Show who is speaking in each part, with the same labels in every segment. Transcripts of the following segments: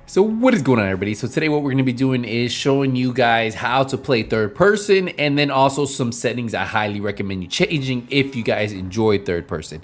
Speaker 1: So what is going on, everybody? So today what we're going to be doing is showing you guys how to play third person, and then also some settings I highly recommend you changing if you guys enjoy third person.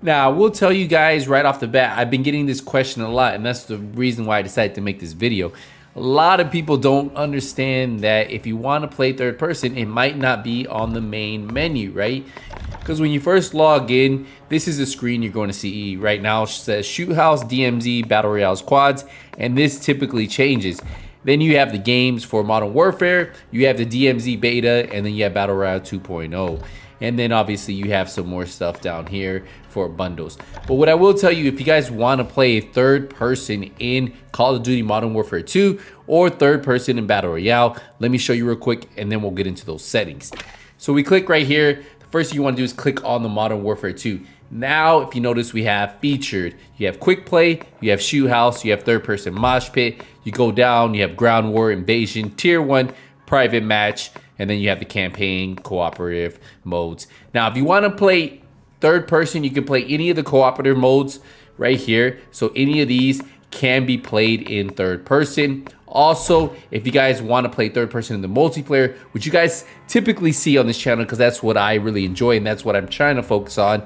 Speaker 1: Now, I will tell you guys right off the bat, I've been getting this question a lot, and that's the reason why I decided to make this video. A lot of people don't understand that if you want to play third person, it might not be on the main menu, right? Because when you first log in, this is the screen you're going to see right now. It says Shoot House, DMZ, Battle Royale Squads, and this typically changes. Then you have the games for Modern Warfare, you have the DMZ beta, and then you have Battle Royale 2.0. And then obviously you have some more stuff down here for bundles. But what I will tell you, if you guys want to play third person in Call of Duty Modern Warfare 2 or third person in Battle Royale, let me show you real quick and then we'll get into those settings. So we click right here. The first thing you want to do is click on the Modern Warfare 2. Now, if you notice, we have featured. You have quick play, you have shoot house, you have third person mosh pit. You go down, you have ground war, invasion, tier 1, private match, and then you have the campaign, cooperative modes. Now, if you want to play third person, you can play any of the cooperative modes right here. So any of these can be played in third person. Also, if you guys want to play third person in the multiplayer, which you guys typically see on this channel because that's what I really enjoy and that's what I'm trying to focus on,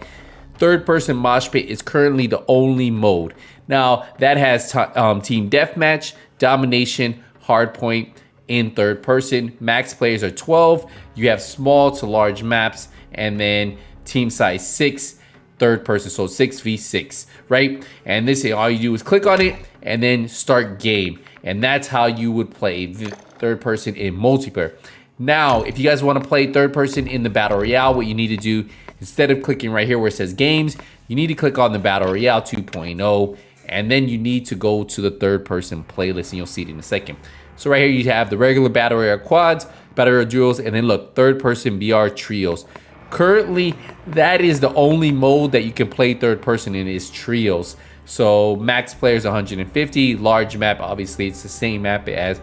Speaker 1: third person mosh pit is currently the only mode. Now, that has team deathmatch, domination, hardpoint, in third person. Max players are 12. You have small to large maps, and then team size 6, third person, so 6v6, right? And this, all you do is click on it and then start game, and that's how you would play third person in multiplayer. Now, if you guys want to play third person in the Battle Royale, what you need to do, instead of clicking right here where it says games, you need to click on the Battle Royale 2.0, and then you need to go to the third person playlist, and you'll see it in a second. So right here you have the regular Battle Royale quads, Battle Royale duels, and then look, third person BR trios. Currently, that is the only mode that you can play third person in is trios. So max players 150, large map, obviously it's the same map as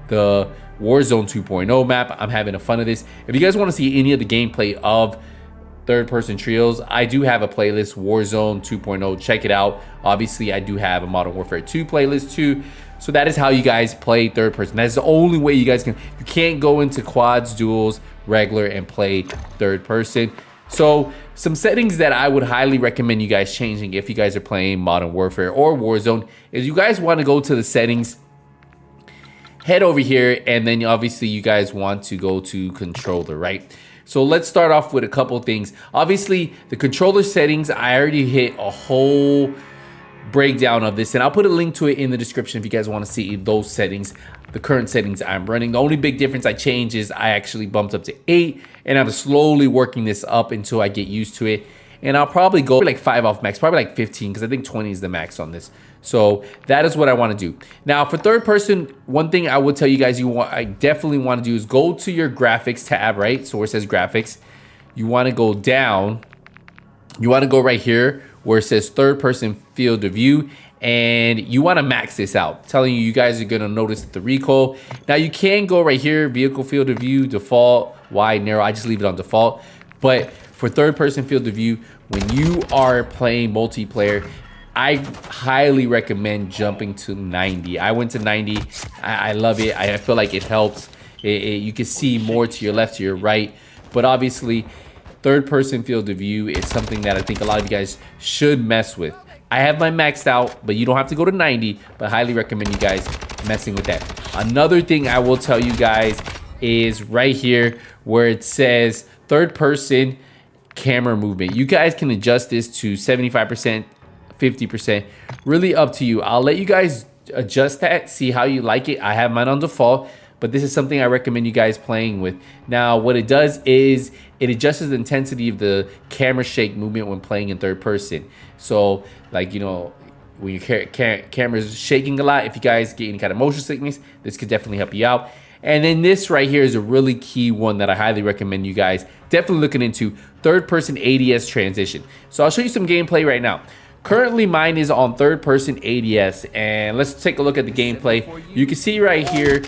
Speaker 1: the Warzone 2.0 map. I'm having a fun of this. If you guys want to see any of the gameplay of third person trios, I do have a playlist, Warzone 2.0, check it out. Obviously I do have a Modern Warfare 2 playlist too. So that is how you guys play third person. That's the only way you guys can. You can't go into quads, duels, regular, and play third person. So some settings that I would highly recommend you guys changing if you guys are playing Modern Warfare or Warzone is you guys want to go to the settings, head over here, and then obviously you guys want to go to controller, right? So let's start off with a couple things. Obviously, the controller settings, I already hit a whole breakdown of this, and I'll put a link to it in the description if you guys want to see those settings, the current settings I'm running. The only big difference I changed is I actually bumped up to 8, and I'm slowly working this up until I get used to it. And I'll probably go like 5 off max, probably like 15, because I think 20 is the max on this. So that is what I want to do. Now for third person, one thing I would tell you guys I definitely want to do is go to your graphics tab, right? So where it says graphics, you want to go down. You want to go right here where it says third person field of view, and you want to max this out. I'm telling you, you guys are going to notice the recoil. Now you can go right here, vehicle field of view, default, wide, narrow. I just leave it on default. But for third person field of view, when you are playing multiplayer, I highly recommend jumping to 90. I went to 90. I love it. I feel like it helps. You can see more to your left, to your right. But obviously, third person field of view is something that I think a lot of you guys should mess with. I have mine maxed out, but you don't have to go to 90, but I highly recommend you guys messing with that. Another thing I will tell you guys is right here where it says third person camera movement. You guys can adjust this to 75%, 50%, really up to you. I'll let you guys adjust that, see how you like it. I have mine on default, but this is something I recommend you guys playing with. Now, what it does is it adjusts the intensity of the camera shake movement when playing in third person. So, like, you know, when your camera is shaking a lot, if you guys get any kind of motion sickness, this could definitely help you out. And then this right here is a really key one that I highly recommend you guys definitely looking into, third person ADS transition. So I'll show you some gameplay right now. Currently mine is on third person ADS, and let's take a look at the gameplay. You can see right here,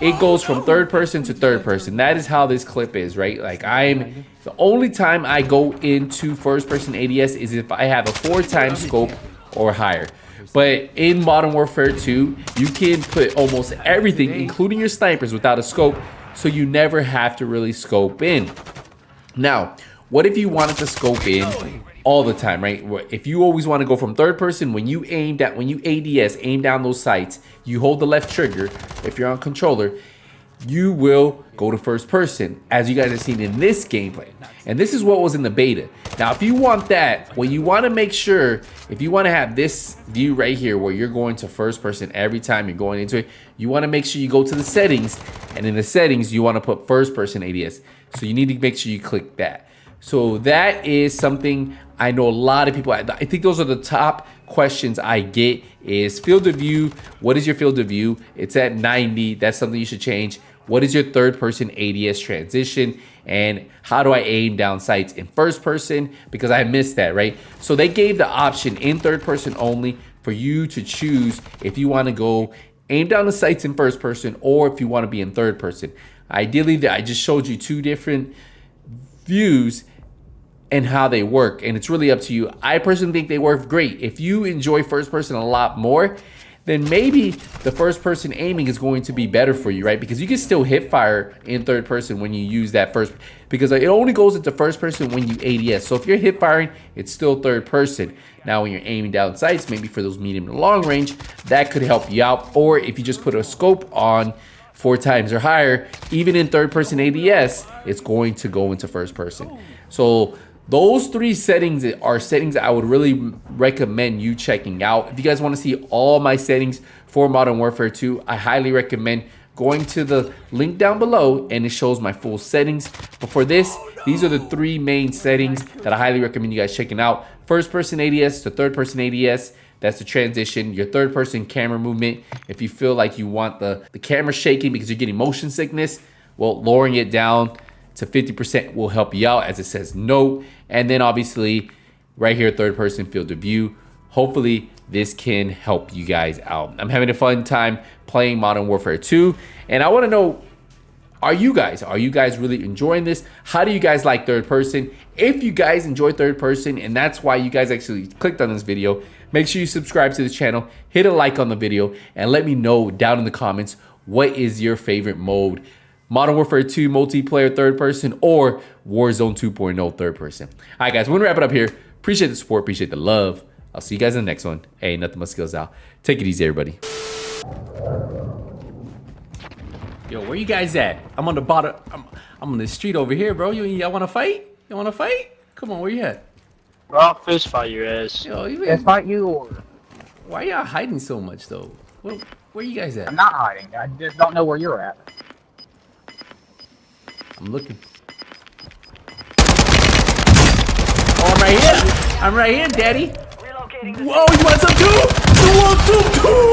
Speaker 1: it goes from third person to third person. That is how this clip is, right? Like the only time I go into first person ADS is if I have a 4x scope or higher. But in Modern Warfare 2, you can put almost everything, including your snipers, without a scope, so you never have to really scope in. Now, what if you wanted to scope in all the time, right? If you always want to go from third person, when you ADS, aim down those sights, you hold the left trigger. If you're on controller, you will go to first person, as you guys have seen in this gameplay. And this is what was in the beta. Now, if you want that, what you want to make sure, if you want to have this view right here where you're going to first person every time you're going into it, you want to make sure you go to the settings, and in the settings, you want to put first person ADS. So you need to make sure you click that. So that is something I know a lot of people, I think those are the top questions I get is field of view. What is your field of view? It's at 90. That's something you should change. What is your third person ADS transition? And how do I aim down sights in first person? Because I missed that, right? So they gave the option in third person only for you to choose if you want to go aim down the sights in first person or if you want to be in third person. Ideally, I just showed you two different views and how they work, and it's really up to you. I personally think they work great. If you enjoy first person a lot more, then maybe the first person aiming is going to be better for you, right? Because you can still hip fire in third person when you use that first, because it only goes into first person when you ADS. So if you're hip firing, it's still third person. Now when you're aiming down sights, maybe for those medium and long range, that could help you out. Or if you just put a scope on 4 times or higher, even in third person ADS, it's going to go into first person. So those 3 settings are settings I would really recommend you checking out. If you guys want to see all my settings for Modern Warfare 2, I highly recommend going to the link down below, and it shows my full settings. But for this, these are the 3 main settings that I highly recommend you guys checking out. First person ADS to third person ADS. That's the transition. Your third person camera movement. If you feel like you want the camera shaking because you're getting motion sickness, well, lowering it down to 50% will help you out, as it says no. And then obviously right here, third person field of view. Hopefully this can help you guys out. I'm having a fun time playing Modern Warfare 2, and I want to know, are you guys really enjoying this? How do you guys like third person? If you guys enjoy third person and that's why you guys actually clicked on this video, make sure you subscribe to this channel, hit a like on the video, and let me know down in the comments, what is your favorite mode? Modern Warfare 2 multiplayer third person or Warzone 2.0 third person. All right, guys, we're gonna wrap it up here. Appreciate the support, appreciate the love. I'll see you guys in the next one. Hey, nothing but skills out. Take it easy, everybody. Yo, where you guys at? I'm on the bottom. I'm on the street over here, bro. Y'all wanna fight? You wanna fight? Come on, where you at?
Speaker 2: Bro, I'll fist fight your ass.
Speaker 1: Yo,
Speaker 3: Fist fight you or?
Speaker 1: Why y'all hiding so much though? Where you guys at?
Speaker 3: I'm not hiding. I just don't know where you're at.
Speaker 1: I'm looking. Oh, I'm right here. I'm right here, daddy. Whoa, you want some too? You want some too?